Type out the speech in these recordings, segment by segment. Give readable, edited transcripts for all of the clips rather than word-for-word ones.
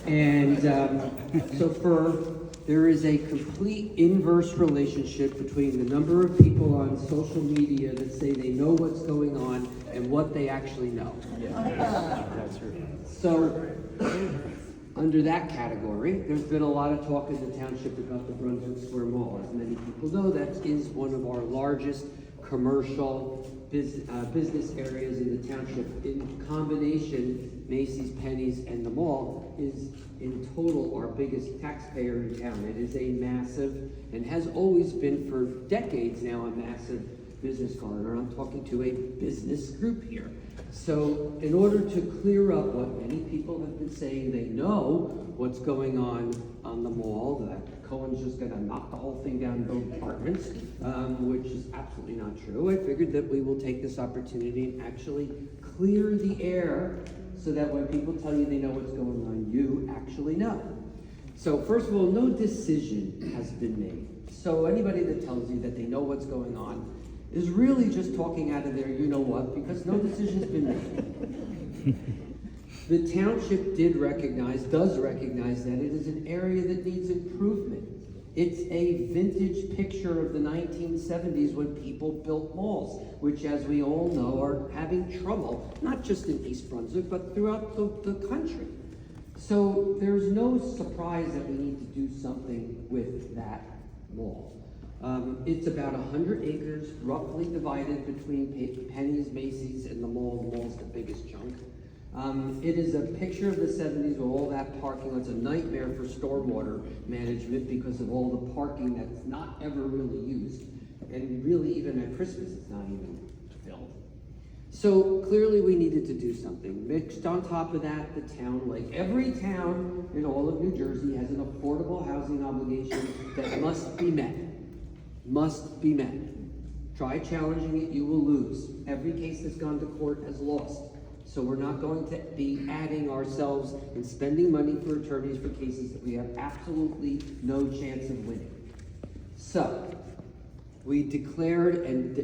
And there is a complete inverse relationship between the number of people on social media that say they know what's going on and what they actually know. So, under that category, there's been a lot of talk in the township about the Brunswick Square Mall. As many people know, that is one of our largest commercial business areas in the township. In combination, Macy's, Penny's, and the mall is in total our biggest taxpayer in town. It is a massive, and has always been for decades now, a massive business corridor. I'm talking to a business group here. So in order to clear up what many people have been saying, they know what's going on the mall, that Cohen's just gonna knock the whole thing down and build apartments, which is absolutely not true. I figured that we will take this opportunity and actually clear the air so that when people tell you they know what's going on, you actually know. So first of all, no decision has been made. So anybody that tells you that they know what's going on is really just talking out of their you-know-what, because no decision's been made. The township does recognize that it is an area that needs improvement. It's a vintage picture of the 1970s when people built malls, which, as we all know, are having trouble, not just in East Brunswick, but throughout the country. So there's no surprise that we need to do something with that mall. It's about 100 acres, roughly divided between Penny's, Macy's, and the mall. The mall's the biggest chunk. It is a picture of the 70s with all that parking. It's a nightmare for stormwater management because of all the parking that's not ever really used. And really, even at Christmas, it's not even filled. So clearly we needed to do something. Mixed on top of that, the town, like every town in all of New Jersey, has an affordable housing obligation that must be met. Must be met. Try challenging it, you will lose. Every case that's gone to court has lost. So we're not going to be adding ourselves and spending money for attorneys for cases that we have absolutely no chance of winning. So, we declared and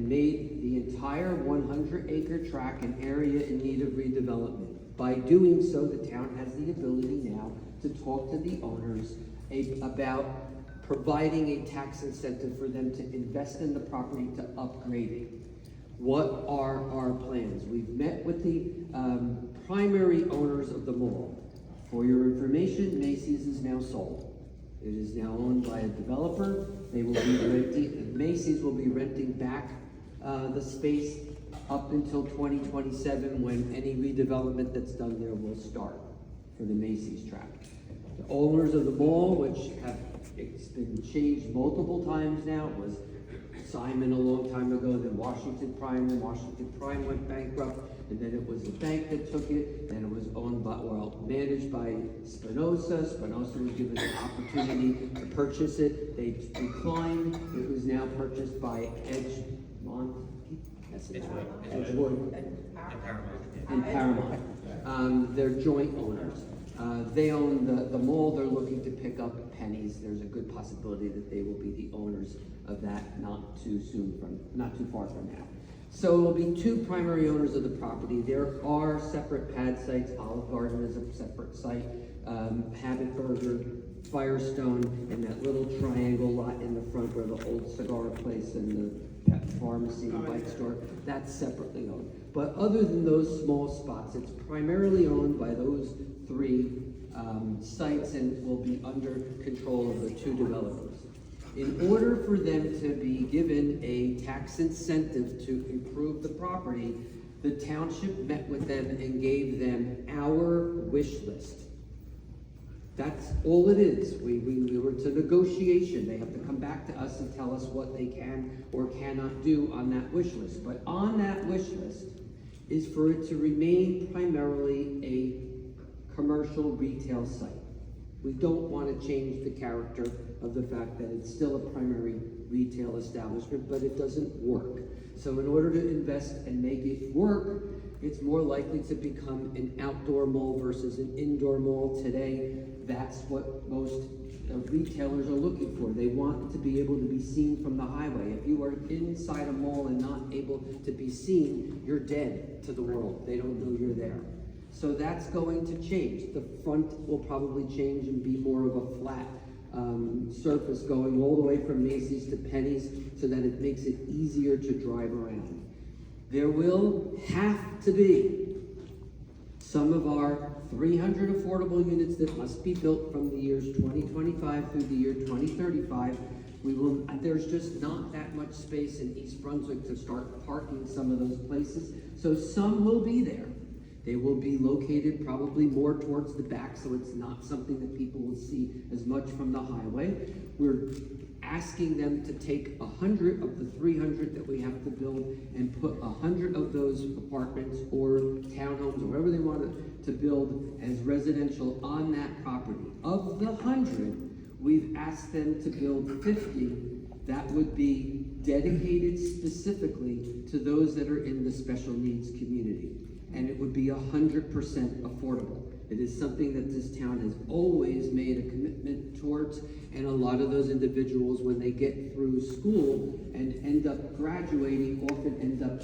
made the entire 100-acre tract an area in need of redevelopment. By doing so, the town has the ability now to talk to the owners about providing a tax incentive for them to invest in the property to upgrade it. What are our plans? We've met with the primary owners of the mall. For your information, Macy's is now sold. It is now owned by a developer. They will be renting, Macy's will be renting back the space up until 2027, when any redevelopment that's done there will start for the Macy's tract. The owners of the mall, which it's been changed multiple times now, was Simon a long time ago, then Washington Prime, then Washington Prime went bankrupt, and then it was the bank that took it, then it was managed by Spinoza. Spinoza was given an opportunity to purchase it. They declined. It was now purchased by Edgewood and Paramount. They're joint owners. They own the mall. They're looking to pick up Penny's. There's a good possibility that they will be the owners of that not too far from now. So it will be two primary owners of the property. There are separate pad sites. Olive Garden is a separate site. Habit Burger, Firestone, and that little triangle lot in the front where the old cigar place and the pet pharmacy and bike store, that's separately owned. But other than those small spots, it's primarily owned by those three sites and will be under control of the two developers. In order for them to be given a tax incentive to improve the property, the township met with them and gave them our wish list. That's all it is. We were to negotiation. They have to come back to us and tell us what they can or cannot do on that wish list. But on that wish list is for it to remain primarily a commercial retail site. We don't want to change the character of the fact that it's still a primary retail establishment, but it doesn't work. So in order to invest and make it work, it's more likely to become an outdoor mall versus an indoor mall. Today, that's what most retailers are looking for. They want to be able to be seen from the highway. If you are inside a mall and not able to be seen, you're dead to the world. They don't know you're there. So that's going to change. The front will probably change and be more of a flat surface going all the way from Macy's to Penny's so that it makes it easier to drive around. There will have to be some of our 300 affordable units that must be built from the years 2025 through the year 2035. There's just not that much space in East Brunswick to start parking some of those places. So some will be there. They will be located probably more towards the back, so it's not something that people will see as much from the highway. We're asking them to take 100 of the 300 that we have to build and put 100 of those apartments or townhomes or whatever they want to build as residential on that property. Of the 100, we've asked them to build 50 that would be dedicated specifically to those that are in the special needs community. And it would be 100% affordable. It is something that this town has always made a commitment towards, and a lot of those individuals, when they get through school and end up graduating, often end up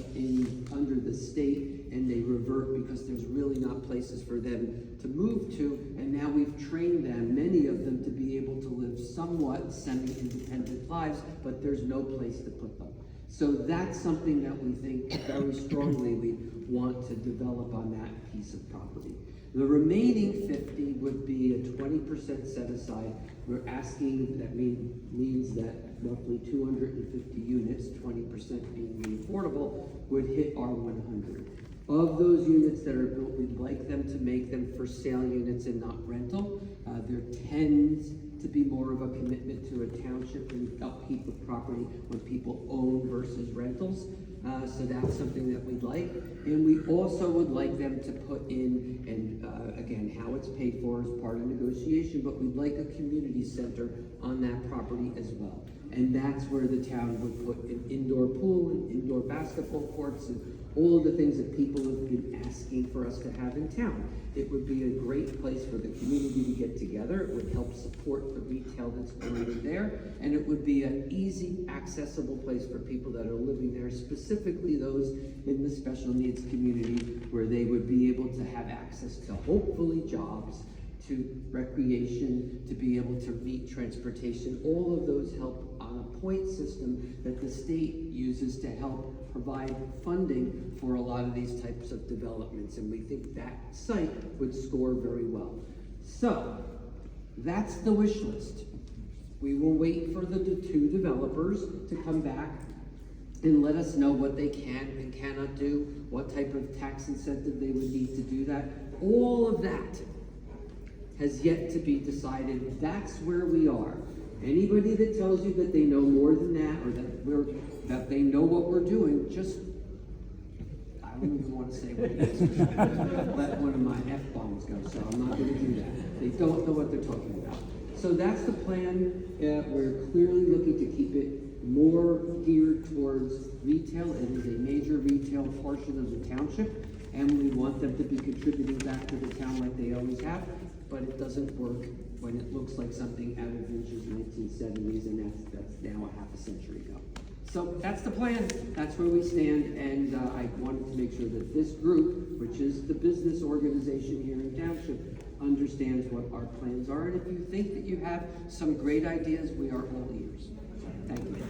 under the state, and they revert because there's really not places for them to move to, and now we've trained them, many of them, to be able to live somewhat semi-independent lives, but there's no place to put them. So that's something that we think very strongly we want to develop on that piece of property. The remaining 50 would be a 20% set aside. We're asking, that means that roughly 250 units, 20% being the affordable, would hit our 100. Of those units that are built, we'd like them to make them for sale units and not rental. There tends to be more of a commitment to a township and upkeep of property when people own versus rentals. So that's something that we'd like. And we also would like them to put in, and again, how it's paid for is part of negotiation, but we'd like a community center on that property as well. And that's where the town would put an indoor pool and indoor basketball courts and all of the things that people have been asking for us to have in town. It would be a great place for the community to get together. It would help support the retail that's already there, and it would be an easy, accessible place for people that are living there, specifically those in the special needs community, where they would be able to have access to hopefully jobs, to recreation, to be able to meet transportation. All of those help on a point system that the state uses to help provide funding for a lot of these types of developments, and we think that site would score very well. So that's the wish list. We will wait for the two developers to come back and let us know what they can and cannot do, what type of tax incentive they would need to do that. All of that has yet to be decided. That's where we are. Anybody that tells you that they know more than that, or that they know what we're doing, just, I don't even want to say what it is. Let one of my F-bombs go, so I'm not going to do that. They don't know what they're talking about. So that's the plan. We're clearly looking to keep it more geared towards retail. It is a major retail portion of the township, and we want them to be contributing back to the town like they always have, but it doesn't work when it looks like something out of Vince's 1970s, and that's now a half a century ago. So that's the plan, that's where we stand, and I wanted to make sure that this group, which is the business organization here in Township, understands what our plans are, and if you think that you have some great ideas, we are all ears. Thank you.